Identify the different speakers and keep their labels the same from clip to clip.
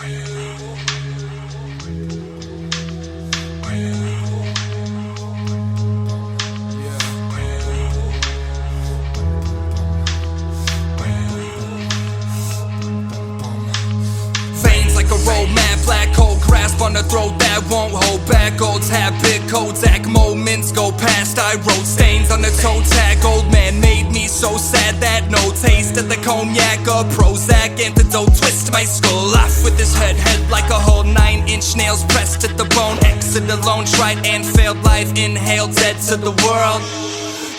Speaker 1: Like a roadmap, black hole grasp on the throat that won't hold back. Old habit, Kodak moments go past. I wrote stains on the toe tag. Old man made me so sad that no taste of the cognac or Prozac antidote twist my skull off with his head like a whole 9-inch nails pressed to the bone. Exit alone, tried and failed life, inhaled dead to the world.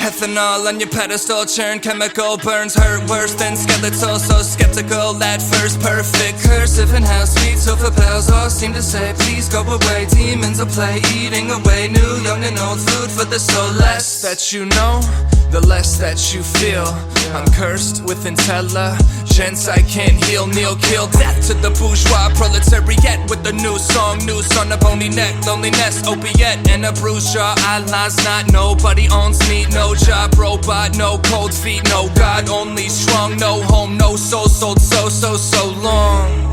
Speaker 1: Ethanol on your pedestal, churn chemical burns hurt worse than skeletal. So skeptical at first, perfect cursive and how sweet silver bells all seem to say please go away. Demons will play, eating away new, young and old food for the soul. Less that you know, the less that you feel. I'm cursed with intelligence I can't heal. Kneel, kill, death to the bourgeois proletariat with a new song, noose on a bony neck, loneliness, opiate, and a bruised jaw. Allah's not, nobody owns me, no job, robot, no cold feet, no God, only strong, no home, no soul, sold so long.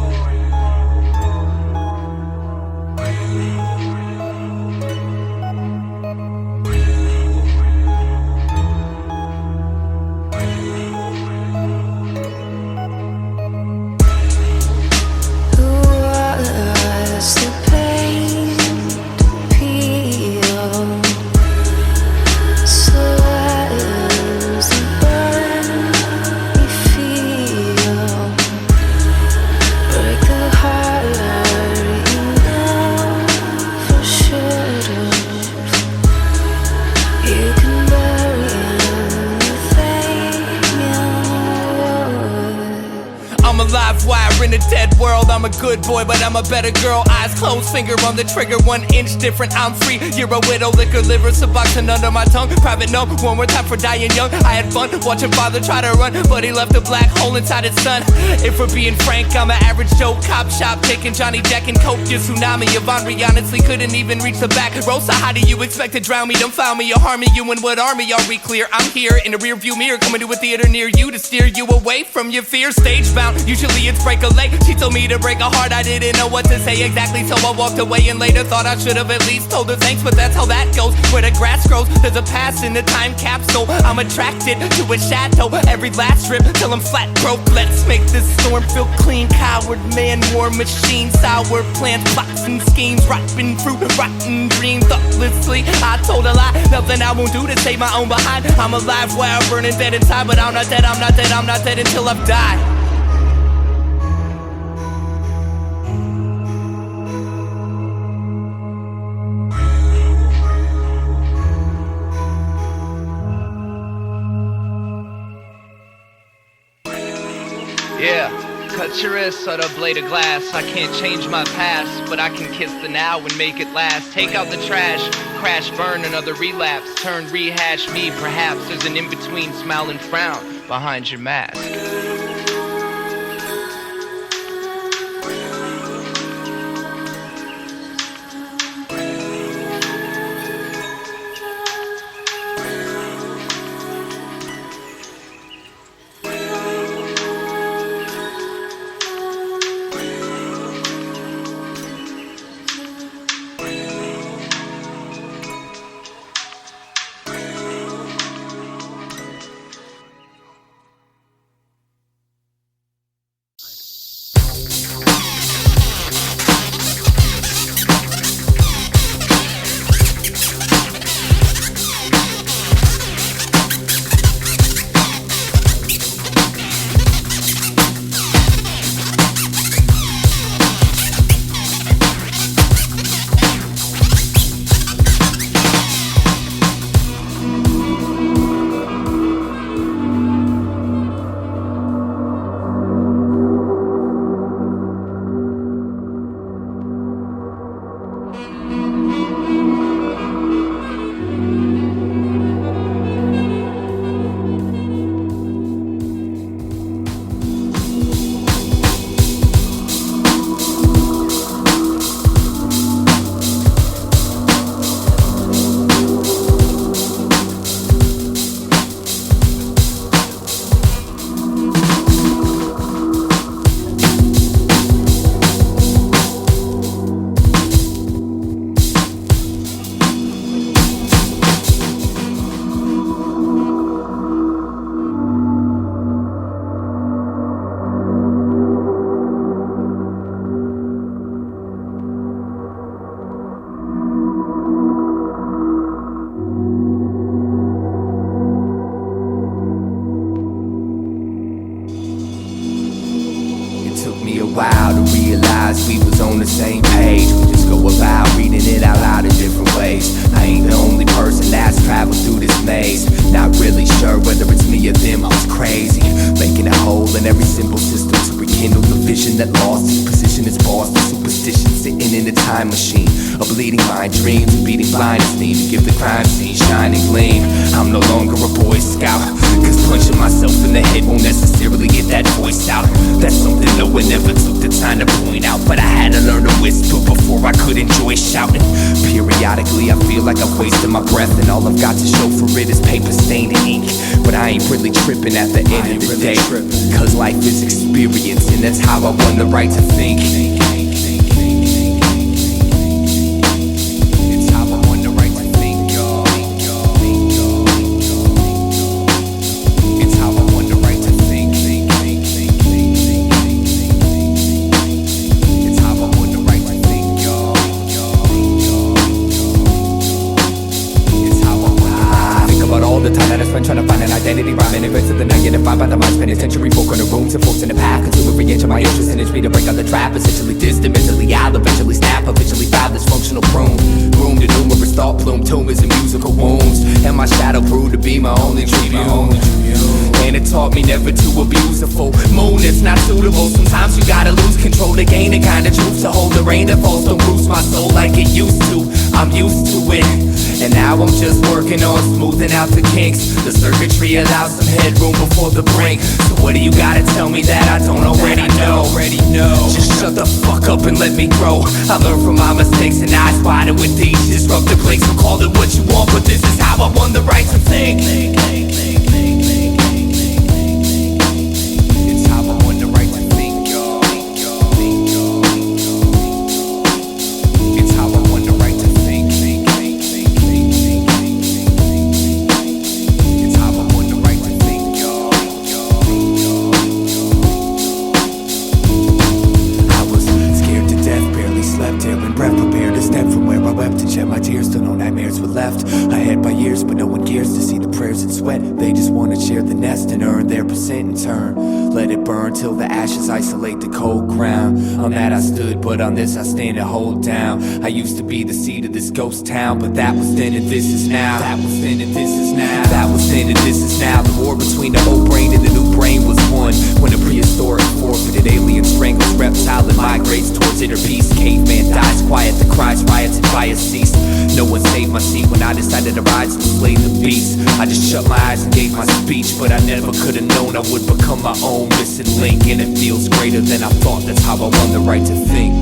Speaker 1: Wire in a dead world, I'm a good boy, but I'm a better girl. Eyes closed, finger on the trigger, 1 inch different, I'm free. You're a widow, liquor, liver, suboxone under my tongue. Private note, one more time for dying young. I had fun watching father try to run, but he left a black hole inside his son. If we're being frank, I'm an average Joe, cop shop, taking Johnny Jack and Coke. Your tsunami of Henri honestly couldn't even reach the back row. So how do you expect to drown me? Don't found me or harm me. You and what army are we clear? I'm here in a rear view mirror, coming to a theater near you to steer you away from your fear. Stage bound, usually it's break a leg. She told me to break a heart, I didn't know what to say exactly, so I walked away and later thought I should have at least told her thanks. But that's how that goes, where the grass grows, there's a past in the time capsule. I'm attracted to a chateau, every last trip till I'm flat broke. Let's make this storm feel clean. Coward man, war machine, sour plants, plots and schemes, rotten fruit, rotten dreams. Thoughtlessly, I told a lie, nothing I won't do to save my own behind. I'm alive while burning dead inside, but I'm not dead, I'm not dead, I'm not dead until I've died.
Speaker 2: Yeah, cut your wrist on a blade of glass. I can't change my past, but I can kiss the now and make it last. Take out the trash, crash, burn, another relapse. Turn, rehash me, perhaps there's an in-between smile and frown behind your mask.
Speaker 3: realized we was on the same page. We just go about reading it out loud in different ways. I ain't the only person that's traveled through this maze. Not really sure whether it's me or them, I was crazy, making a hole in every simple system to rekindle the vision that lost its position as boss. The superstition sitting in a time machine, a bleeding mind dreams, a beating blindness need to give the crime scene shining gleam. I'm no longer a Boy Scout, cause punching myself in the head won't necessarily get that voice out. That's something no one ever took the time to point out, but I had to learn to whisper before I could enjoy shouting. Periodically I feel like I've wasted my breath, and all I've got to show for it is paper stained ink. But I ain't really tripping at the end of the day, cause life is experience, and that's how I won the right to think.
Speaker 4: Trying to find an identity, rhyming and rest of the night, getting defined by the mind, spending century folk on the rooms and folks in the path, consume every inch of my interest in it's me to break out the trap, essentially distant, mentally I'll eventually snap, eventually foul dysfunctional prune, room to numerous thought plume, tumors and musical wounds, and my shadow proved to be my only tribune. And it taught me never to abuse a full moon, it's not suitable. Sometimes you gotta lose control to gain the kind of truth, to hold the rain that falls, don't bruise my soul like it used to. I'm used to it, and now I'm just working on smoothing out the kinks. The circuitry allows some headroom before the brink. So what do you gotta tell me that I don't already know? Just shut the fuck up and let me grow. I learned from my mistakes and I spotted with these disruptive breaks. So call it what you want, but this is how I won the right to think. It's how I won the right to think, y'all. It's how I won the right to think. It's how I won the right to think, y'all. I was scared to death, barely slept, air and breath, prepared to step from where I wept and shed my tears till no nightmares were left. I had by years, but no one cares to see the prayers and sweat. They just wanna share the nest and earn their percent in turn. Let it burn till the ashes isolate the cold ground. On that I stood, but on this I stand and hold down. I used to be the seed of this ghost town, but that was then and this is now. That was then and this is now. That was then and this is now. The war between the old brain and the new brain was won when the prehistoric forfeited alien strangles reptile and migrates towards inner peace. Caveman dies quiet, the cries, riots, and fires cease. No one saved my seat when I decided to rise and slay the beast. I just shut my eyes and gave my speech, but I never could have known I would become my own missing link. And it feels greater than I thought, that's how I won the right to think.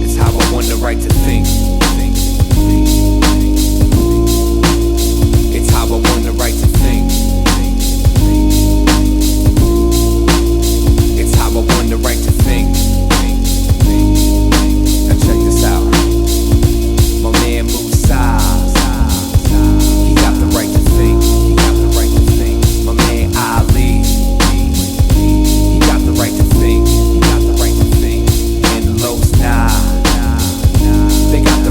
Speaker 4: It's how I won the right to think. It's how I won the right to think. It's how I won the right to think. Now check this out. My man Musa, he got the right to think. He got the right to think. My man Ali, he got the right to think. He got the right to think. And the Los they got the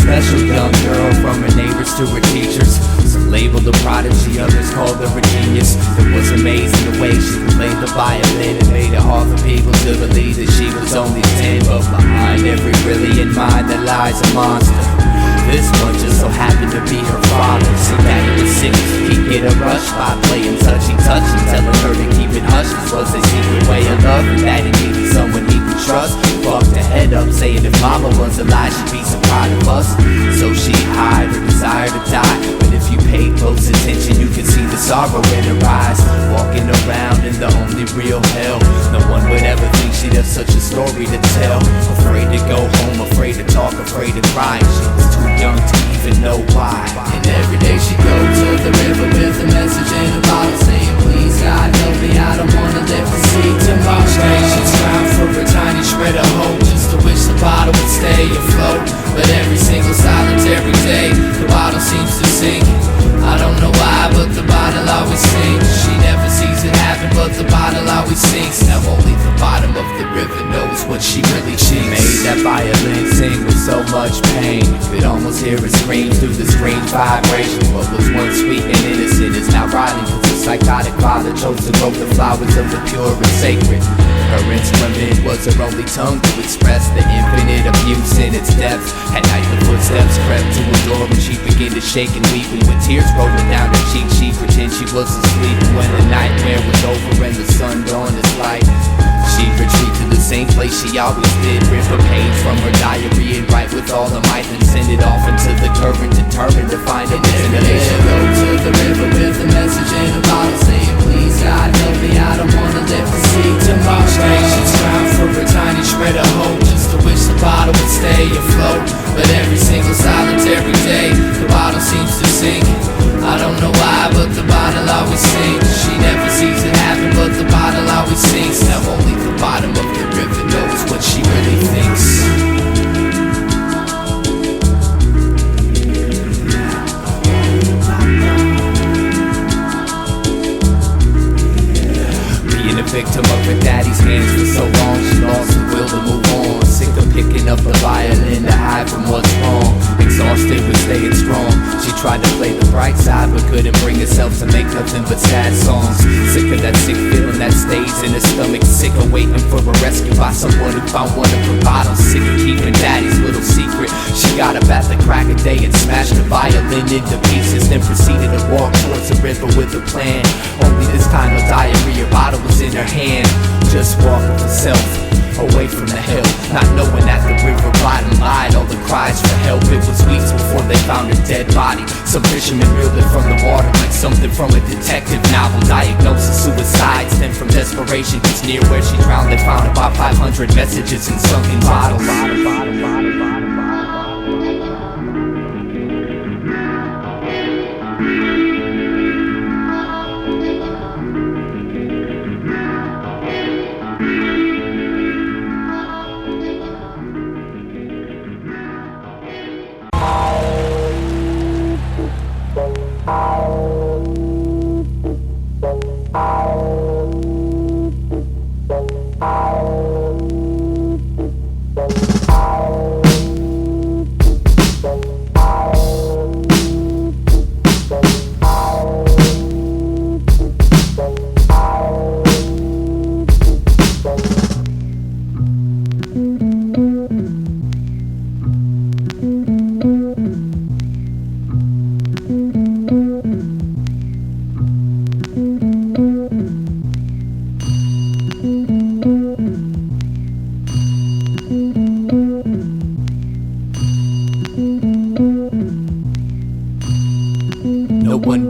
Speaker 3: special young girl, from her neighbors to her teachers. Some labeled a prodigy, others called her a genius. It was amazing the way she played the violin. It made it hard for people to believe that she was only 10. But behind every brilliant mind there lies a monster. This one just so happened to be her father. See, daddy was sick, he'd get a rush by playing touchy-touchy, telling her to keep it hush. This was a secret way of love, and daddy needed someone he could trust. Fucked her head up, saying if mama was alive, she'd be so proud of us. So she'd hide her desire to die, but if you paid close attention, you could see the sorrow in her eyes. Walking around in the only real hell, no one would ever think she'd have such a story to tell. Afraid to go home, afraid to talk, afraid to cry. She was too young to even know why.
Speaker 5: And every day she go to the river with a message in a bottle, saying please God help me, I don't wanna live to see tomorrow. Each day she's found for a tiny shred of hope, just to wish the bottle would stay afloat. But every single solitary day, the bottle seems to sink. I don't know why, but the bottle always sinks. She never sees it happen, but the bottle always sinks. Now only the bottom of the river knows what she really thinks.
Speaker 3: She made that violin sing with so much pain, you could almost hear it scream through the strange vibration. What was once sweet and innocent is now rotting, cause a psychotic father chose to grow the flowers of the pure and sacred. Her instrument was her only tongue to express the infinite abuse in its depths. At night the footsteps crept to her door and she began to shake and weep, and with tears rolling down her cheek she pretended she was asleep. When the nightmare was over and the sun dawned its light, she'd retreat to the same place she always did, rip a page from her diary and write with all her might, then send it off into the current, determined to find a destination.
Speaker 5: Go to the river with a message in a bottle, saying please God help me, I don't wanna live to see tomorrow. Each day she's found for a tiny shred of hope, just to wish the bottle would stay afloat. But every single solitary day, the bottle seems to sink. I don't know why, but the bottle always sinks. She never sees it happen, but the bottle always sinks. Now only the bottom of the river knows what she really thinks.
Speaker 3: Being a victim of her daddy's hands for so long, she lost the will to move on. Sick of picking up the violin to hide from what's wrong. Exhausted with staying strong, she tried to play the bright side but couldn't bring herself to make nothing but sad songs. Sick of that sick feeling that stays in her stomach, sick of waiting for a rescue by someone who found one of her bottles. Sick of keeping daddy's little secret. She got up at the crack of day and smashed the violin into pieces, then proceeded to walk towards the river with a plan. Only this time her diarrhea bottle was in her hand, just walking herself away from the hill, not knowing that the river bottom lied all the cries for help. It was weeks before they found her dead body. Some fishermen reeled it from the water like something from a detective novel. Diagnosis suicides, then from desperation, cause near where she drowned they found about 500 messages in sunken bottles.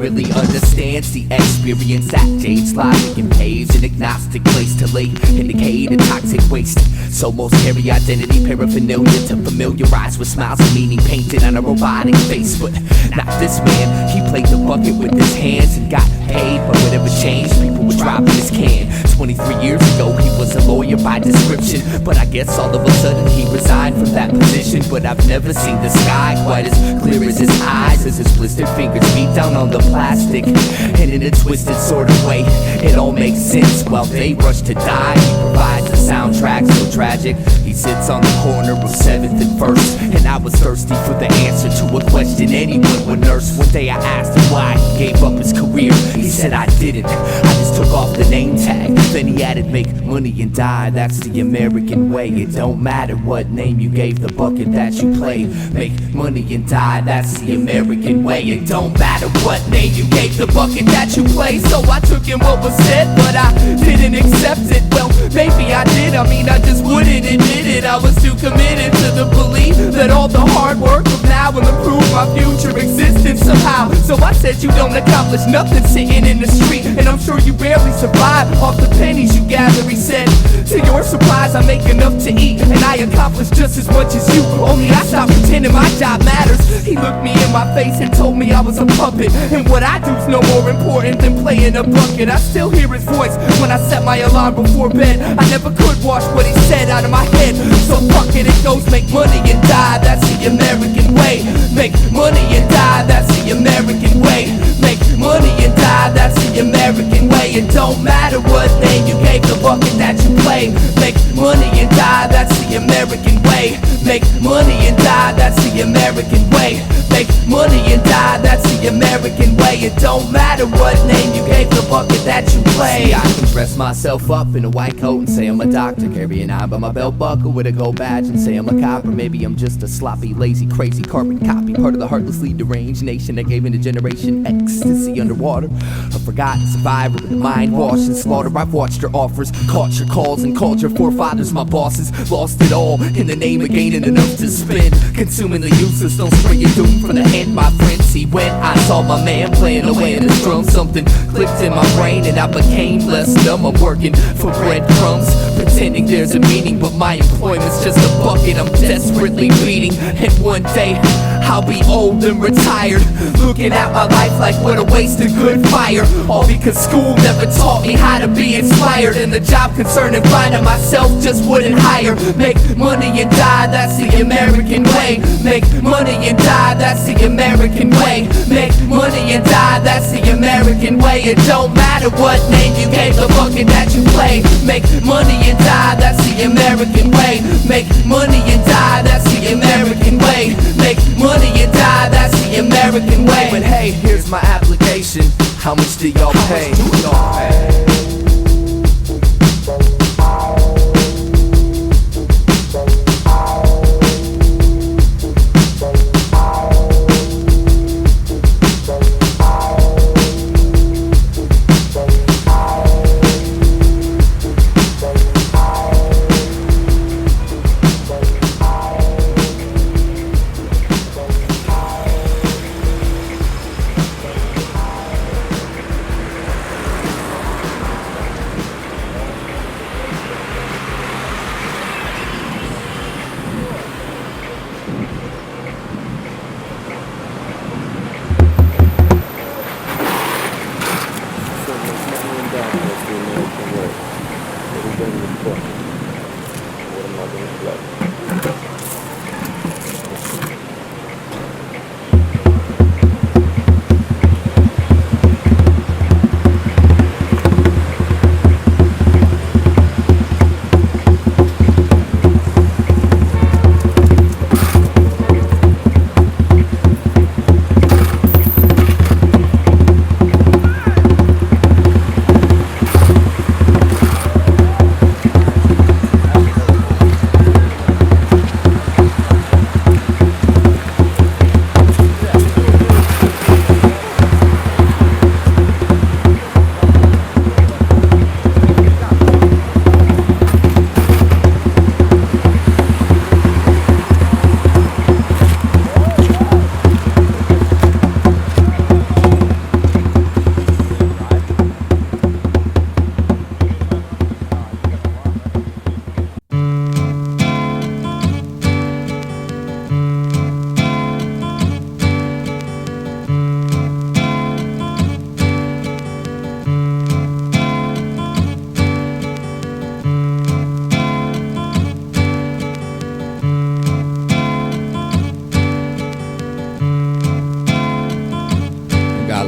Speaker 3: really understands the experience that Jade's logic and paves an agnostic place to lay indicated toxic waste. So most carry identity paraphernalia to familiarize with smiles and meaning painted on a robotic face. But not this man, he played the bucket with his hands and got paid. But whatever changed, people were dropping his can. 23 years ago, he was a lawyer by description, but I guess all of a sudden he resigned from that position. But I've never seen the sky quite as clear clear as his eyes as his blistered fingers beat down on the plastic. And in a twisted sort of way, it all makes sense. While they rush to die, he provides the soundtrack so tragic. He sits on the corner of 7th and 1st, and I was thirsty for the answer to a question anyone would nurse. One day I asked him why he gave up his career. He said I didn't, I just took off the name tag. Then he added, make money and die, that's the American way. It don't matter what name you gave the bucket that you played. Make money and die, that's the American way. It don't matter what name you gave the bucket that you played. So I took in what was said, but I didn't accept it. Well, maybe I did, I just wouldn't admit it. I was too committed to the belief that all the hard work of now will improve my future existence somehow. So I said you don't accomplish nothing sitting in the street, and I'm sure you barely survive off the pennies you gather. He said, to your surprise I make enough to eat, and I accomplish just as much as you, only I stopped pretending my job matters. He looked me in my face and told me I was a puppet, and what I do's no more important than playing a bucket. I still hear his voice when I set my alarm before bed. I never could wash what he said out of my head, so fuck it, it goes make money and die, that's the American way. Make money and die, that's the American way. Make money and die, that's the American way. It don't matter what name you gave the bucket that you play. Make money and die, that's the American way. Make money and die, that's the American way. Make money and die, that's the American way. It don't matter what name you gave the bucket that you play. See, I can dress myself up in a white coat and say I'm a doctor, carry an eye by my belt buckle with a gold badge and say I'm a cop. Or maybe I'm just a sloppy, lazy, crazy carbon copy, part of the heartlessly deranged nation that gave into generation ecstasy underwater. A forgotten survivor with a mind washed and slaughter. I've watched your offers, caught your calls, and called your forefathers my bosses. Lost it all in the name of gaining enough to spend. Consumingly useless, don't spring your doom from the end, my friend. See, when I saw my man playing away in his drum, something clicked in my brain and I became less numb. I'm working for breadcrumbs, pretending there's a meaning, but my employment's just a bucket I'm desperately beating. And one day I'll be old and retired, looking at my life like what a waste of good fire. All because school never taught me how to be inspired, and the job concern and finding myself just wouldn't hire. Make money and die, that's the American way. Make money and die, that's the American way. Make money and die, that's the American way. It don't matter what name you gave the bucket that you play. Make money and die, that's the American way. Make money and die, that's the American way. Make money and die, that's the American way. But hey, here's my application. How much do y'all pay?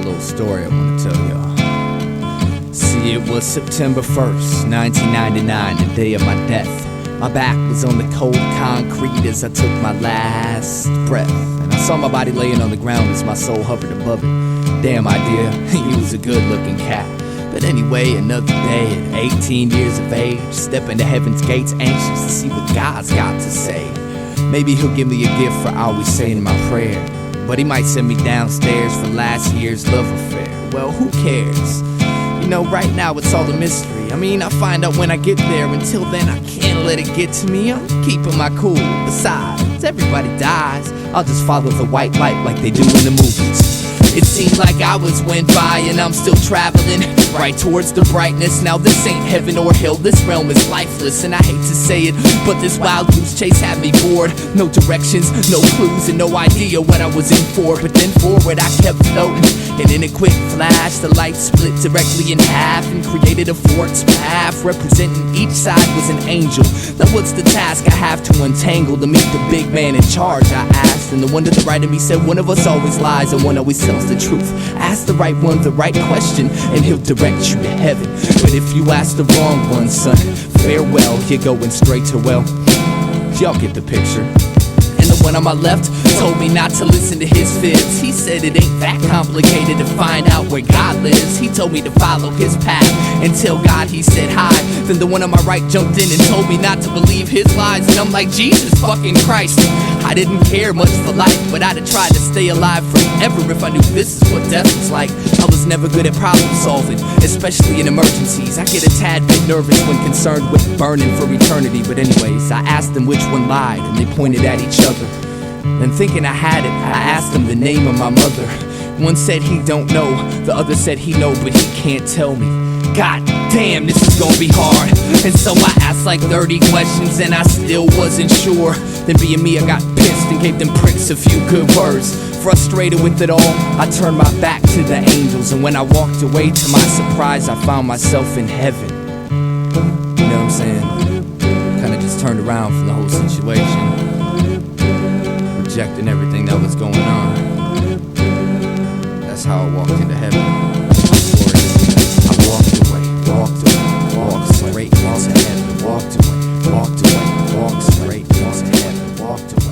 Speaker 3: a little story I want to tell y'all. See, it was September 1st, 1999, the day of my death. My back was on the cold concrete as I took my last breath, and I saw my body laying on the ground as my soul hovered above it. Damn idea, he was a good-looking cat. But anyway, another day at 18 years of age, stepping to heaven's gates, anxious to see what God's got to say. Maybe he'll give me a gift for always saying my prayer, but he might send me downstairs for last year's love affair. Well, who cares? You know, right now it's all a mystery. I mean, I find out when I get there. Until then, I can't let it get to me. I'm keeping my cool. Besides, everybody dies. I'll just follow the white light like they do in the movies. It seemed like hours went by and I'm still traveling right towards the brightness. Now this ain't heaven or hell, this realm is lifeless. And I hate to say it, but this wild goose chase had me bored. No directions, no clues, and no idea what I was in for. But then forward I kept floating, and in a quick flash the light split directly in half and created a forked path. Representing each side was an angel. Now what's the task I have to untangle to meet the big man in charge, I asked. And the one to the right of me said, one of us always lies and one always tells the truth. Ask the right one the right question and he'll direct you to heaven. But if you ask the wrong one, son, farewell, you're going straight to well. Y'all get the picture. And the one on my left told me not to listen to his fibs. He said it ain't that complicated to find out where God lives. He told me to follow his path and tell God he said hi. Then the one on my right jumped in and told me not to believe his lies. And I'm like, Jesus fucking Christ. I didn't care much for life, but I'd have tried to stay alive forever if I knew this is what death was like. I was never good at problem solving, especially in emergencies. I get a tad bit nervous when concerned with burning for eternity. But anyways, I asked them which one lied, and they pointed at each other. Then thinking I had it, I asked them the name of my mother. One said he don't know, the other said he know, but he can't tell me. God damn, this is gonna be hard. And so I asked like 30 questions and I still wasn't sure. Then being me, I got pissed and gave them pricks a few good words. Frustrated with it all, I turned my back to the angels. And when I walked away, to my surprise, I found myself in heaven. You know what I'm saying? Kinda just turned around from the whole situation, rejecting everything that was going on. That's how I walked into heaven. I walked straight into heaven. Walked straight into heaven. Walked away.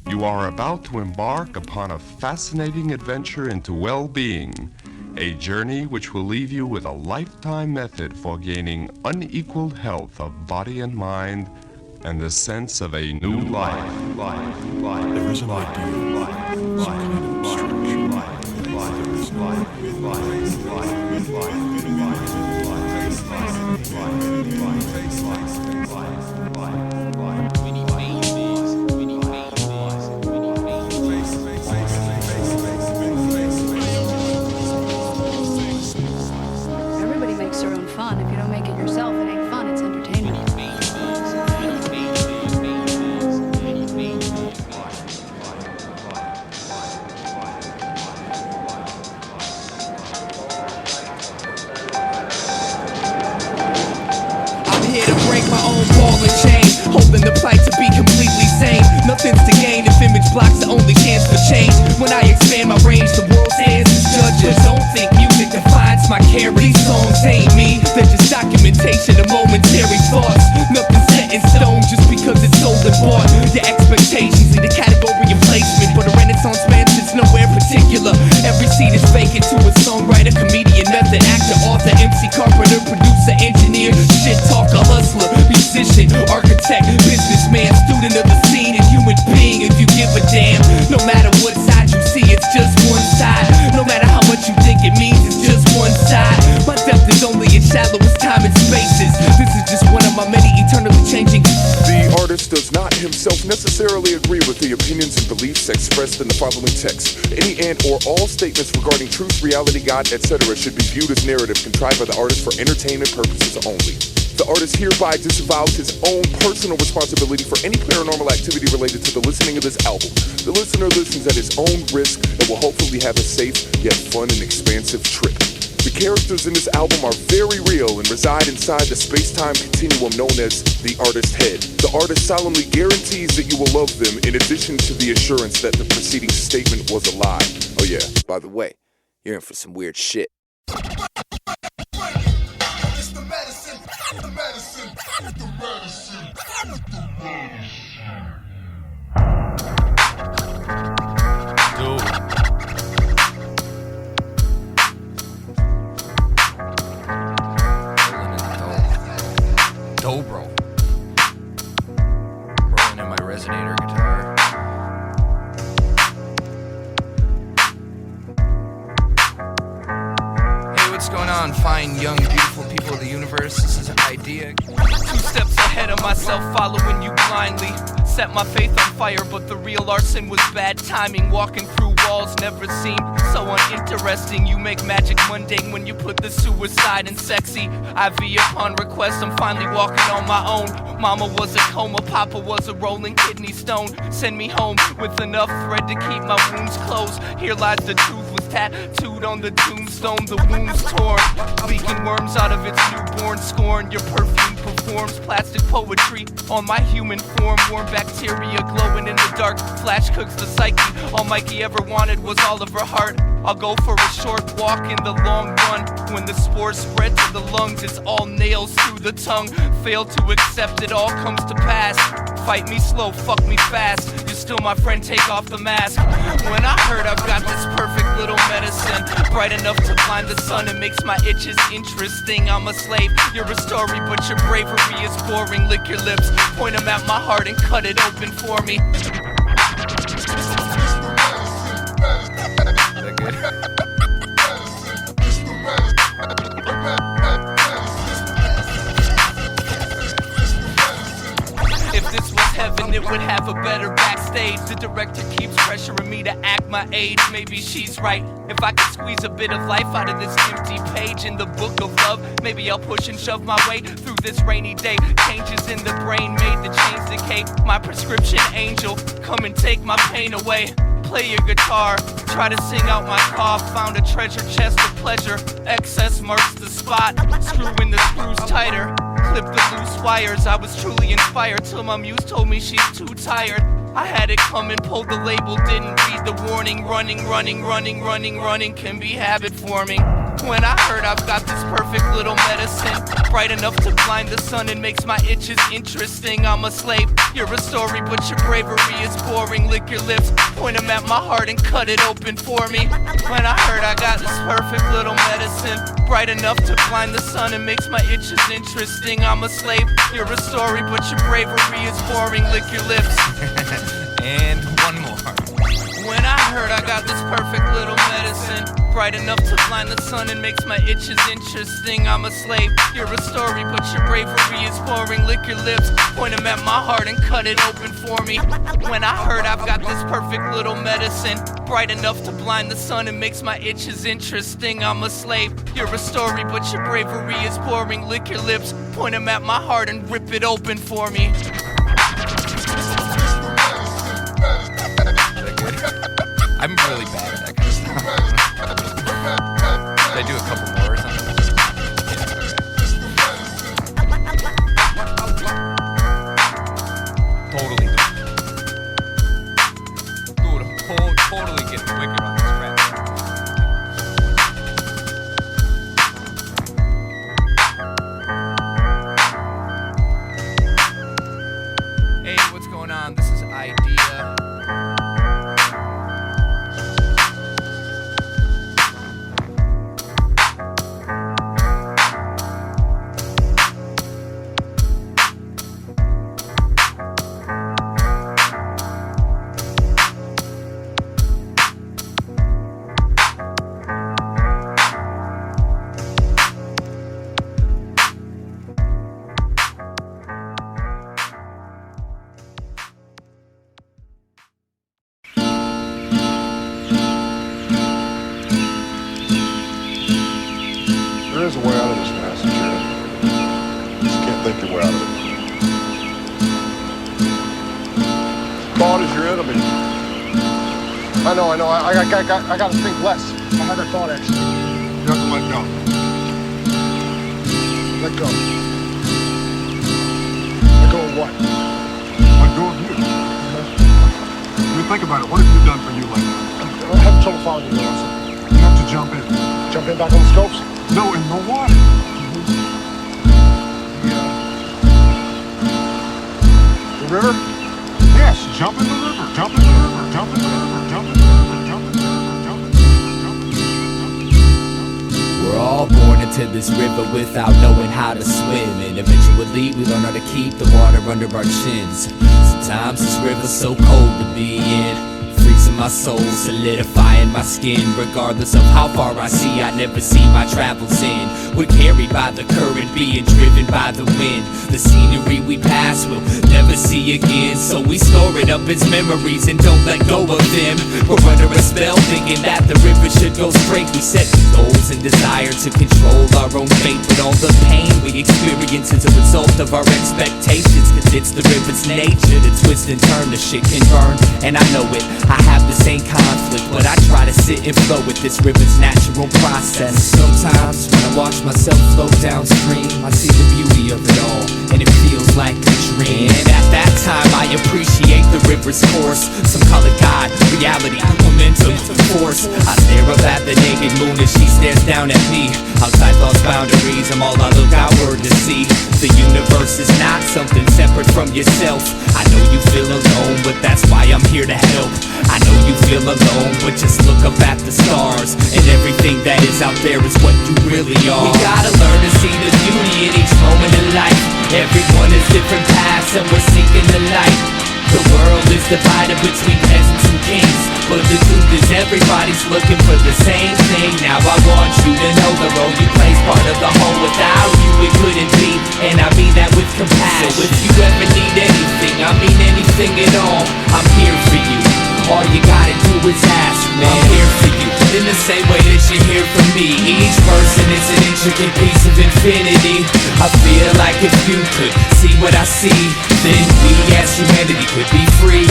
Speaker 6: You are about to embark upon a fascinating adventure into well-being, a journey which will leave you with a lifetime method for gaining unequaled health of body and mind and the sense of a new life.
Speaker 7: There is an ideal, some kind of abstraction. There is no
Speaker 8: Everybody makes their own fun. If you don't make it yourself, it ain't fun, it's entertainment.
Speaker 2: Here to break my own ball and chain, holding the plight to be completely sane. Nothing's to gain if image blocks the only chance for change. When I expand my range, the world stands as judges. Don't think music defines my carry. These songs ain't me, they're just documentation of momentary thoughts. Nothing set in stone just because it's sold and bought. Your expectations lead a category of placement, but a renaissance man sits nowhere particular. Every seat is vacant to a songwriter, comedian, method actor, author, MC, carpenter, producer, engineer, shit talker, hustler, musician, architect, businessman, student of the scene, and human being. If you give a damn, no matter what side you see, it's just one side. No matter how much you think it means, it's just one side. My depth is only as shallow as time and spaces. This is just one of my many eternally changing.
Speaker 7: The artist does not himself necessarily agree with the opinions and beliefs expressed in the following text. Any and or all statements regarding truth, reality, God, etc. should be viewed as narrative contrived by the artist for entertainment purposes only. The artist hereby disavows his own personal responsibility for any paranormal activity related to the listening of this album. The listener listens at his own risk and will hopefully have a safe yet fun and expansive trip. The characters in this album are very real and reside inside the space-time continuum known as the artist's head. The artist solemnly guarantees that you will love them in addition to the assurance that the preceding statement was a lie. Oh yeah, by the way, you're in for some weird shit.
Speaker 9: Dobro. Rolling in my resonator guitar. Hey, what's going on, fine, young, beautiful people of the universe? This is Eyedea.
Speaker 2: 2 steps ahead of myself, following you blindly. Set my faith on fire, but the real arson was bad timing. Walking through walls never seemed so uninteresting. You make magic mundane when you put the suicide in sexy. IV upon request, I'm finally walking on my own. Mama was a coma, Papa was a rolling kidney stone. Send me home with enough thread to keep my wounds closed. Here lies the truth, was tattooed on the tombstone. The wounds torn, leaking worms out of its newborn scorn. Your perfume performs plastic poetry on my human form. Warm bacteria glowing in the dark, flash cooks the psyche. All Mikey ever wanted was all of her heart. I'll go for a short walk in the long run. When the spores spread to the lungs, it's all nails through the tongue. Fail to accept it all comes to pass. Fight me slow, fuck me fast. You're still my friend, take off the mask. When I heard I've got this perfect little medicine, bright enough to blind the sun, it makes my itches interesting. I'm a slave, you're a story, but your bravery is boring. Lick your lips, point them at my heart and cut it open for me. If this was heaven, it would have a better backstage. The director keeps pressuring me to act my age. Maybe she's right. If I could squeeze a bit of life out of this empty page in the book of love, maybe I'll push and shove my way through this rainy day. Changes in the brain made the chains decay. My prescription angel, come and take my pain away. Play your guitar, try to sing out my cough. Found a treasure chest of pleasure, excess marks the spot. Screwing the screws tighter, clip the loose wires. I was truly inspired till my muse told me she's too tired. I had it coming, pulled the label, didn't read the warning. Running can be habit forming. When I heard I've got this perfect little medicine, bright enough to blind the sun and makes my itches interesting. I'm a slave, you're a story, but your bravery is boring. Lick your lips, point them at my heart and cut it open for me. When I heard I got this perfect little medicine, bright enough to blind the sun and makes my itches interesting. I'm a slave, you're a story, but your bravery is boring. Lick your lips.
Speaker 9: And one more.
Speaker 2: When I heard I got this perfect little medicine, bright enough to blind the sun and makes my itches interesting. I'm a slave, you're a story, but your bravery is boring. Lick your lips, point them at my heart and cut it open for me. When I heard I've got this perfect little medicine, bright enough to blind the sun and makes my itches interesting. I'm a slave, you're a story, but your bravery is boring. Lick your lips, point them at my heart and rip it open for me.
Speaker 9: I'm really bad at that kind of stuff. Should I do a couple more or something? Yeah, okay. Totally do. Dude, totally getting wicked on this rap. Hey, what's going on? This is Eyedeamusic.
Speaker 10: There is a way out of this mess, sure. Just can't think your way out of it. Thought is your enemy. I know. I got to think less. I had that thought actually. You're not let go. Let go. Let go of what? Let go of you. I mean, think about it. What have you done for you lately? I'm having trouble following you, Nelson. You have to jump in. Jump in back on the scopes? No, in the water. The river? Yes, jump in the river. Jump in the river. Jump in the river. Jump in the river. Jump in the river. Jump in the river.
Speaker 5: We're all born into this river without knowing how to swim, and eventually we learn how to keep the water under our chins. Sometimes this river's so cold to be in, freezing my soul, solidifying my skin. Regardless of how far I see, I never see my travels in. We're carried by the current, being driven by the wind. The scenery we pass will never see again, so we store it up as memories and don't let go of them. We're under a spell thinking that the river should go straight. We set goals and desire to control our own fate, but all the pain we experience is a result of our expectations, cause it's the river's nature to twist and turn. The shit can burn, and I know it. I have the same conflict, but I try to sit and flow with this river's natural process. Sometimes when I watch myself flow downstream, I see the beauty of it all, and it feels like a dream. And at that time I appreciate the river's course. Some call it God, reality, momentum, force. I stare up at the naked moon as she stares down at me. Outside thoughts boundaries, I'm all I look outward to see. The universe is not something separate from yourself. I know you feel alone, but that's why I'm here to help. I know you feel alone, but just look up at the stars, and everything that is out there is what you really are. We gotta learn to see the beauty in each moment of life. Everyone has different paths and we're seeking the light. The world is divided between peasants and kings, but the truth is everybody's looking for the same thing. Now I want you to know the role you play's part of the whole. Without you it couldn't be, and I mean that with compassion. So if you ever need anything, I mean anything at all, I'm here for you. All you gotta do is ask, man. I'm here for you, in the same way that you're here for me. Each person is an intricate piece of infinity. I feel like if you could see what I see, then we as humanity could be free.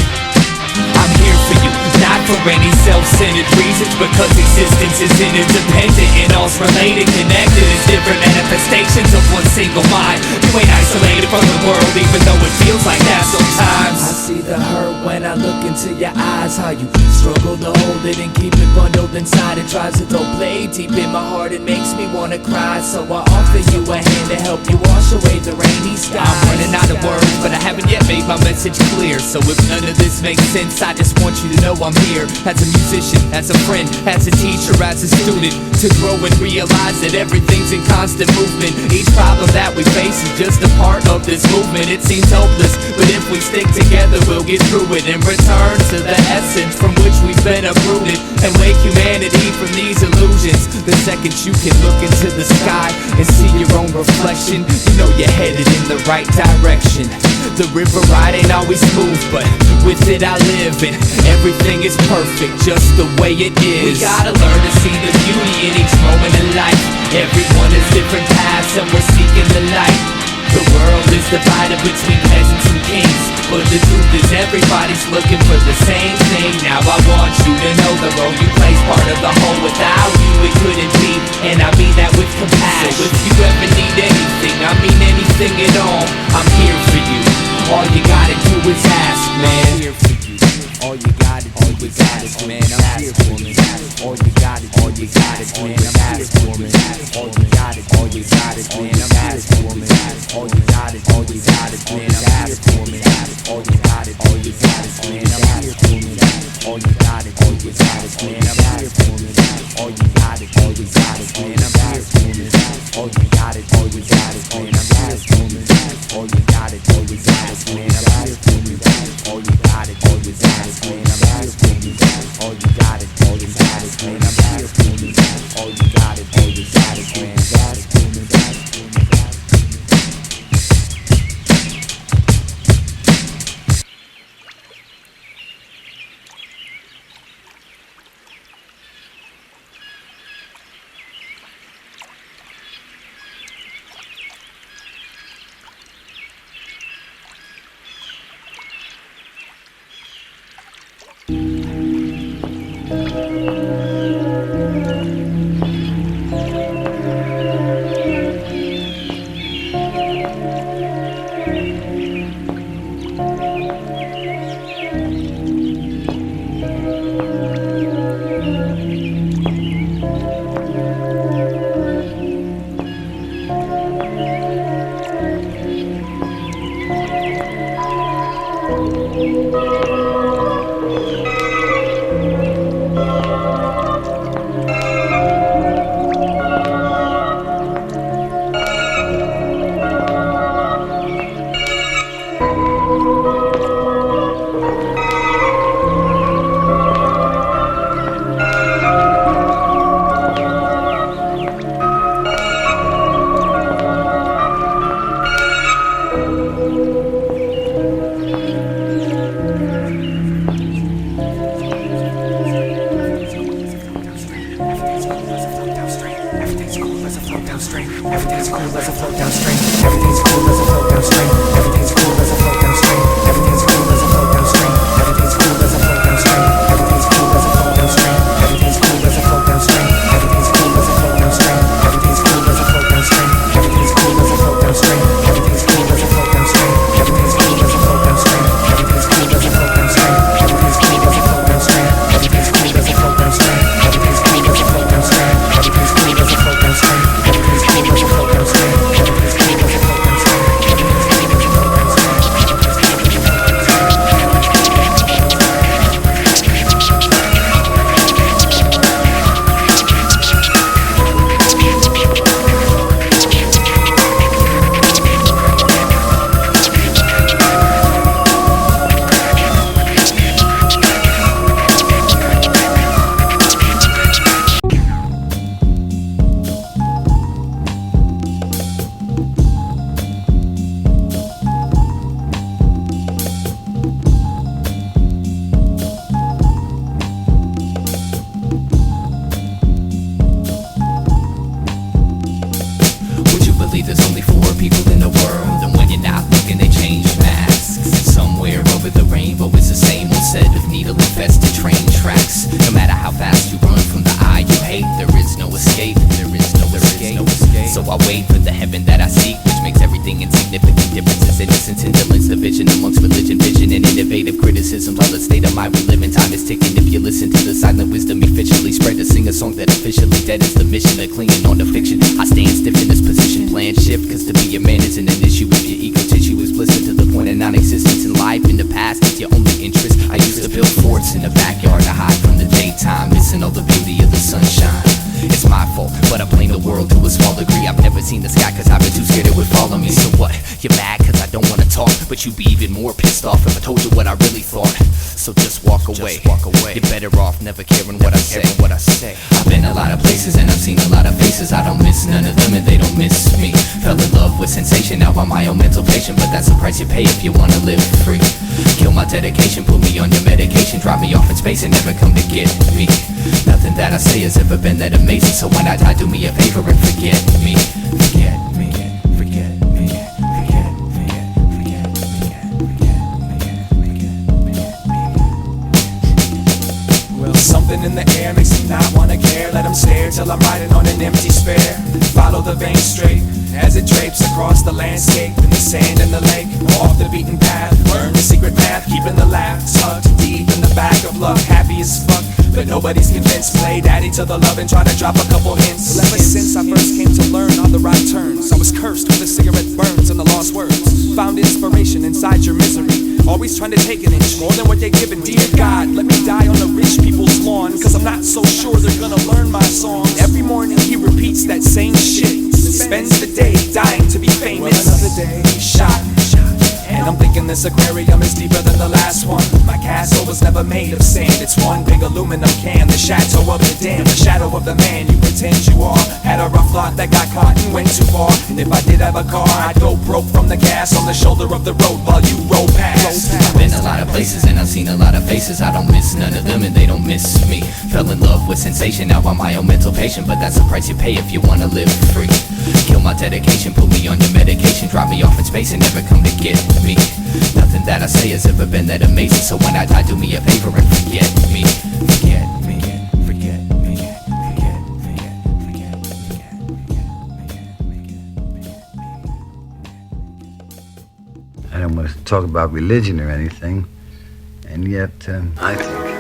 Speaker 5: I'm here for you, not for any self-centered reasons, because existence is interdependent and all's related, connected as different manifestations of one single mind. You ain't isolated from the world, even though it feels like that sometimes. I see the hurt when I look into your eyes, how you struggle to hold it and keep it bundled inside. It tries to throw blade deep in my heart, it makes me wanna cry. So I offer you a hand to help you wash away the rainy skies. I'm running out of words, but I haven't yet made my message clear. So if none of this makes sense, I just want you to know I'm here, as a musician, as a friend, as a teacher, as a student, to grow and realize that everything's in constant movement. Each problem that we face is just a part of this movement. It seems hopeless, but if we stick together we'll get through it, and return to the essence from which we've been uprooted, and wake humanity from these illusions. The second you can look into the sky and see your own reflection, you know you're headed in the right direction. The river ride ain't always smooth, but with it I live, and everything is perfect just the way it is. We gotta learn to see the beauty in each moment in life. Everyone has different paths and we're seeking the light. The world is divided between peasants and kings, but the truth is everybody's looking for the same thing. Now I want you to know the role you play's part of the whole. Without you it couldn't be, and I mean that with compassion. So if you ever need anything, I mean anything at all, I'm here for you. All you gotta do is ask, man. I'm here for you. All you gotta do is ask, man. I'm here for you. All you gotta do is ask, man. I'm here for you. All you gotta do is ask, man. I'm here for you. All you gotta do is ask, man. I'm here for you. All you gotta do is ask, man. I'm here for you. All you gotta do is ask, man. I'm here for you. All you gotta do is ask, man. I'm here for you. All you gotta do is ask, man. I'm here for you. All you gotta do is ask, man. I'm here for you. All you gotta do is ask, man. I'm here for you. All you gotta do is ask, man. I'm here for you. All you gotta do is ask, man. indolence, division amongst religion, vision, and innovative criticisms. All the state of mind we live in, time is ticking. If you listen to the silent wisdom efficiently spread, to sing a song that officially dead is the mission of clinging on to fiction. I stand stiff in this position, plan shift, cause to be a man isn't an issue if your ego tissue is blistered to the point of non-existence. In life, in the past, it's your only interest. I used to build forts in the backyard to hide from the daytime, missing all the beauty of the sunshine. It's my fault, but I blame the world to a small degree. I've never seen the sky cause I've been too scared it would follow me. So what? You're mad cause I don't wanna talk, but you'd be even more pissed off if I told you what I really thought. So just walk away. You're better off never caring what I say. I've been a lot of places and I've seen a lot of faces. I don't miss none of them and they don't miss me. Fell in love with sensation, now I'm my own mental patient, but that's the price you pay if you wanna live free. Kill my dedication, put me on your medication, drop me off in space and never come to get me. Nothing that I say has ever been that amazing, so when I die, do me a favor and forget me. Forget me, forget me, forget me, forget me.
Speaker 4: Well, something in the air makes me not wanna care. Let them stare till I'm riding on an empty spare. Follow the vein straight as it drapes across the landscape, in the sand and the lake, off the beaten path. Learn the secret math, keeping the laughs tucked deep in the back of luck. Happy as fuck, but nobody's convinced. Play daddy to the love and try to drop a couple hints. Well, ever since I first came to learn all the right turns, I was cursed with a cigarette burns and the lost words. Found inspiration inside your misery, always trying to take an inch more than what they're giving me. Dear God, let me die on the rich people's lawn, cause I'm not so sure they're gonna learn my songs. Every morning he repeats that same shit, spends the day dying to be famous. Well, another day shot, and I'm thinking this aquarium is deeper than the last one. My castle was never made of sand, it's one big aluminum can. The chateau of the dam, the shadow of the man you pretend you are. Had a rough lot that got caught and went too far. And if I did have a car, I'd go broke from the gas on the shoulder of the road while you roll past.
Speaker 5: I've been a lot of places and I've seen a lot of faces. I don't miss none of them and they don't miss me. Fell in love with sensation, now I'm my own mental patient, but that's the price you pay if you wanna live free. Kill my dedication, put me on your medication, drop me off in space and never come to get me. Nothing that I say has ever been that amazing, so when I die, do me a favor and forget me. Forget me, forget me, forget me, forget me.
Speaker 11: I don't want to talk about religion or anything, and yet I think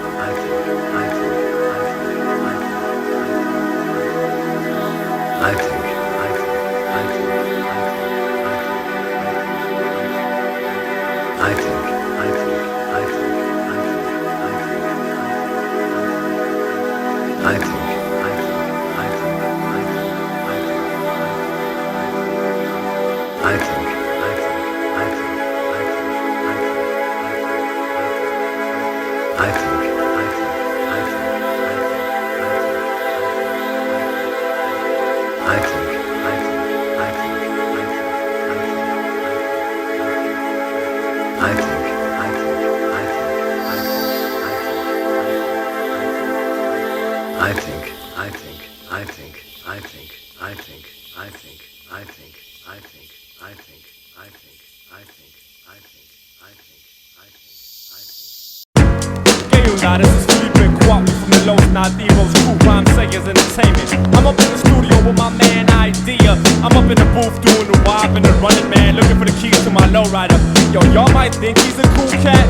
Speaker 12: This is Felipe Quattro from the Los Nativos Crew, Rhyme Sayers Entertainment. I'm up in the studio with my man Eyedea. I'm up in the booth doing the wild and the running man, looking for the keys to my lowrider. Yo, y'all might think he's a cool cat,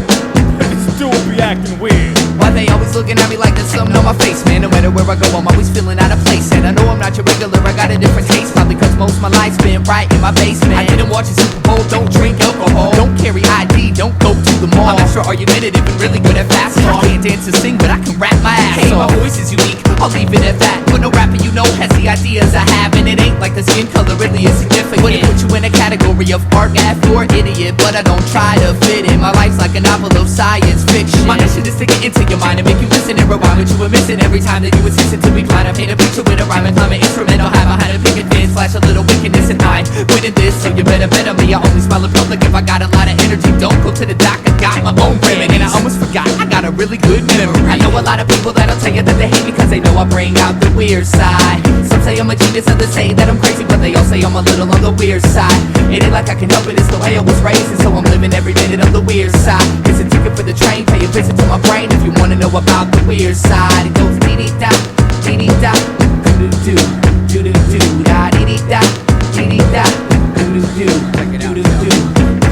Speaker 12: but this dude be acting weird.
Speaker 2: Why they always looking at me like there's something on my face, man? No matter where I go, I'm always feeling out of place. And I know I'm not your regular, I got a different taste. Probably cause most of my life's been right in my basement. I didn't watch a Super Bowl, don't drink alcohol, don't carry ID, don't go to the mall. I'm extra argumentative and really good at fast talk. Can't dance or sing, but I can rap my ass off. My voice is unique, I'll leave it at that. But no rapper you know has the ideas I have, and it ain't like the skin color really is significant. Wouldn't put you in a category of art gaff or idiot, but I don't try to fit in. My life's like a novel of science fiction. My mission is to get into your mind and make you listen and rewind what you were missing every time that you insisted to be blind. I paint a picture with a rhyme and climb an instrumental high behind a picket fence, flash a little wickedness in mind. Winning this, so you better bet on me. I only smile in public if I got a lot of energy. Don't go to the doc, I got my own remedy. And I almost forgot, I got a really good memory. I know a lot of people that'll tell you that they hate me cause they know I bring out the weird side. Some say I'm a genius, others say that I'm crazy, but they all say I'm a little on the weird side. It ain't like I can help it, it's the way I was raised, and so I'm living every minute of the weird side. It's a ticket for the train, pay a visit to my brain if you wanna know about the weird side. It goes dee-dee-da, dee-dee-da, doo-doo-doo, doo-doo-doo, da-dee-dee-da, dee-dee-da, doo-doo-doo, doo-doo-doo.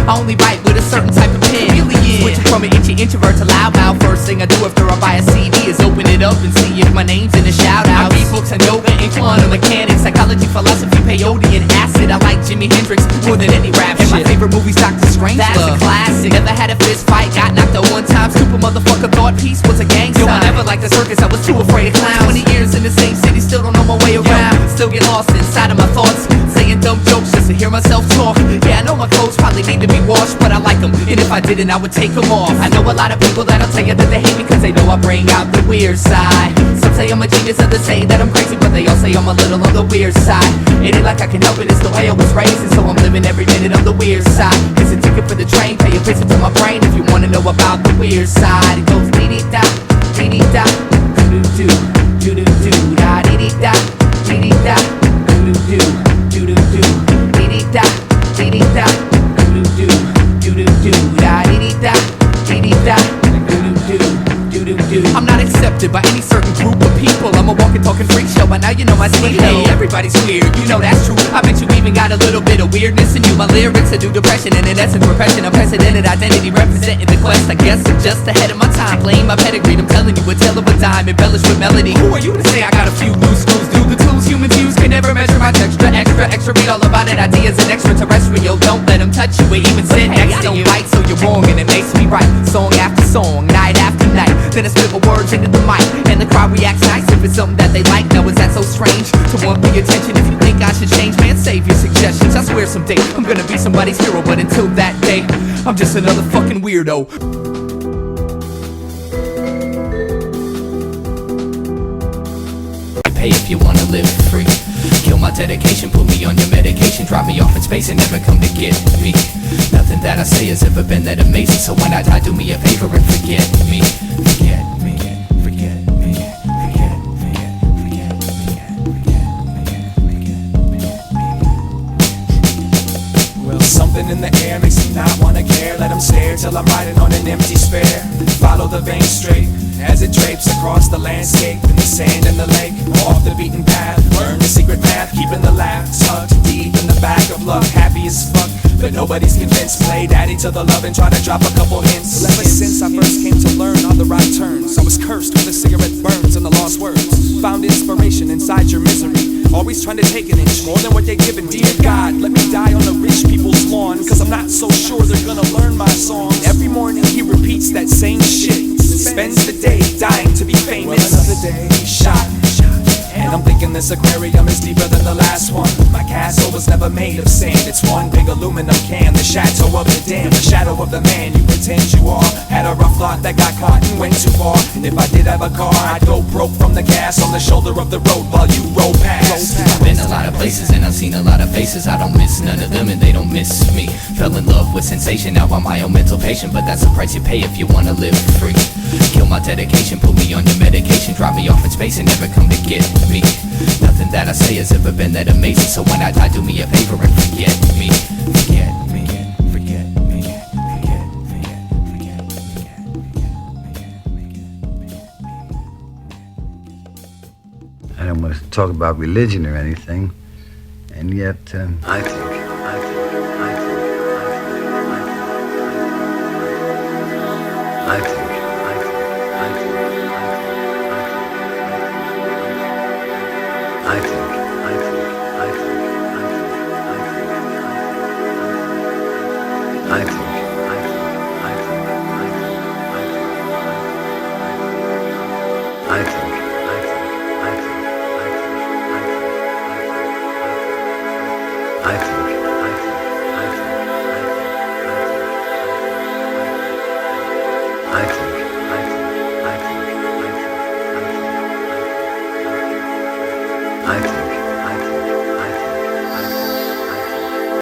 Speaker 2: I only write
Speaker 5: thing I do after I buy a CD is open it up and see if my name's in the shout-out. I read books on yoga and quantum mechanics, psychology, philosophy, peyote, and acid. I like Jimi Hendrix more than any rap shit. My favorite movie's Dr. Strangelove. That's a classic. Never had a fist fight, got knocked out one time. Stupid motherfucker thought peace was a gang sign. Yo, I never liked the circus, I was too afraid of clowns. 20 years in the same city, still don't know my way around. Still get lost inside of my thoughts, saying dumb jokes just to hear myself talk. Yeah, I know my clothes probably need to be washed, but I like them, and if I didn't, I would take them off. I know a lot of people that'll tell you that they hate me cause they know I bring out the weird side. Some say I'm a genius, others say that I'm crazy, but they all say I'm a little on the weird side. It ain't like I can help it, it's the way I was raised, and so I'm living every minute on the weird side. It's a ticket for the train, pay a visit to my brain if you wanna know about the weird side. It goes dee-dee-da, dee-dee-da, doo-doo-doo, doo-doo-doo, da dee-dee-da, dee-dee-da, doo-doo-doo, doo-doo-doo, dee-dee-da, dee-dee-da, doo-doo-doo, doo-doo-doo, da dee-dee-da, dee-dee-da, doo-doo-doo, doo-doo-doo. I'm not accepted by any certain group of people. I'm a walking, talking freak show, but now you know my speed. Hey, everybody's weird, you know that's true. I bet you even got a little bit of weirdness in you. My lyrics are due depression, and in essence repression. Unprecedented identity representing the quest. I guess I'm just ahead of my time, playing my pedigree. I'm telling you a tale of a dime, embellished with melody. Who are you to say I got a few loose screws? Do the tools humans use can never measure my texture. Extra, read all about it. Ideas and extraterrestrial. Don't let them touch you or even sit next to you. I don't bite, so you're wrong, and it makes me right. Song after song, night after night. Then I spit my words into the mic, and the crowd reacts nice if it's something that they like. Now is that so strange to want the attention? If you think I should change, man, save your suggestions. I swear someday I'm gonna be somebody's hero, but until that day, I'm just another fucking weirdo. Pay if you wanna live free. Kill my dedication, put me on your medication, drop me off in space and never come to get me. Nothing that I say has ever been that amazing, so when I die, do me a favor and forget me. Forget me, forget me, forget me, forget me.
Speaker 13: Well, something in the air makes me not wanna care. Let them stare till I'm riding on an empty spare. Follow the vein straight as it drapes across the landscape, in the sand and the lake, off the beaten path. Learn the secret math, keeping the laugh tucked deep in the back of luck. Happy as fuck, but nobody's convinced. Play daddy to the love and try to drop a couple hints. Ever since I first came to learn all the right turns, I was cursed with a cigarette burns and the lost words. Found inspiration inside your misery, always trying to take an inch more than what they're giving me. Dear God, let me die on the rich people's lawn, cause I'm not so sure they're gonna learn my songs. Every morning he repeats that same shit, spends the day dying to be famous. Well, another day shot, and I'm thinking this aquarium is deeper than the last one. My castle was never made of sand, it's one big aluminum can. The chateau of the dam, the shadow of the man you pretend you are. Had a rough lot that got caught and went too far. And if I did have a car, I'd go broke from the gas on the shoulder of the road while you roll past.
Speaker 5: I've been a lot of places and I've seen a lot of faces. I don't miss none of them and they don't miss me. Fell in love with sensation, now I'm my own mental patient, but that's the price you pay if you wanna live free. Kill my dedication, put me on your medication, drop me off in space and never come to get me. Nothing that I say has ever been that amazing, so when I die, do me a favor and forget me. Forget me, forget me, forget me, forget me.
Speaker 11: I don't want to talk about religion or anything, and yet I think I think